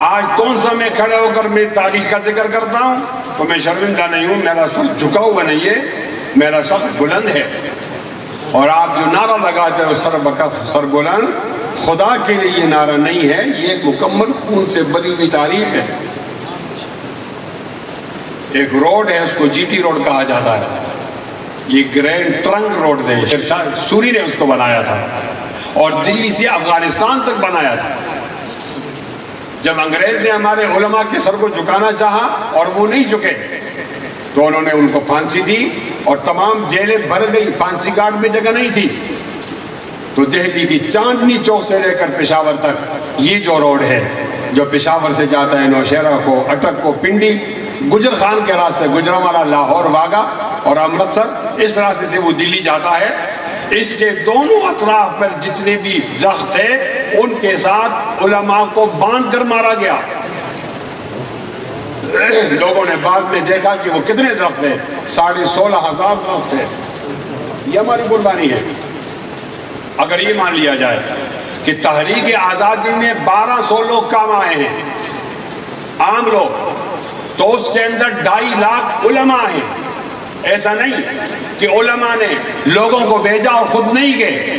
آج تونسا میں کھڑے ہو کر میری تاریخ کا ذکر کرتا ہوں تو میں شرمندہ نہیں ہوں. میرا سر جھکا ہوا نہیں ہے, میرا سر بلند ہے. اور آپ جو نعرہ لگاتے ہو سر بلند, خدا کے لیے یہ نعرہ نہیں ہے, یہ ایک مکمل خون سے بری ہوئی تاریخ ہے. ایک روڈ ہے, اس کو جی ٹی روڈ کہا جاتا ہے. یہ گرینڈ ٹرنک روڈ ہے, سوری نے اس کو بنایا تھا اور دلی سے افغانستان تک بنایا تھا. جب انگریز نے ہمارے علماء کے سر کو جھکانا چاہا اور وہ نہیں جھکے تو انہوں نے ان کو پھانسی دی اور تمام جیلیں بھر گئی, پھانسی گھاٹ میں جگہ نہیں تھی. تو دہلی کی چاندنی چوک سے لے کر پشاور تک یہ جو روڈ ہے جو پشاور سے جاتا ہے نوشہرہ کو, اٹک کو, پنڈی, گجر خان کے راستے, گجرانوالہ, لاہور, واگا اور امرتسر, اس راستے سے وہ دلی جاتا ہے. اس کے دونوں اطراف پر جتنے بھی درخت تھے ان کے ساتھ علماء کو باندھ کر مارا گیا. لوگوں نے بعد میں دیکھا کہ وہ کتنے درخت تھے, 16,500 درخت تھے. یہ ہماری قربانی ہے. اگر یہ مان لیا جائے کہ تحریک آزادی میں 1200 لوگ کام آئے ہیں, عام لوگ, تو اس کے اندر 2.5 لاکھ علماء ہیں. ایسا نہیں کہ علماء نے لوگوں کو بھیجا اور خود نہیں گئے.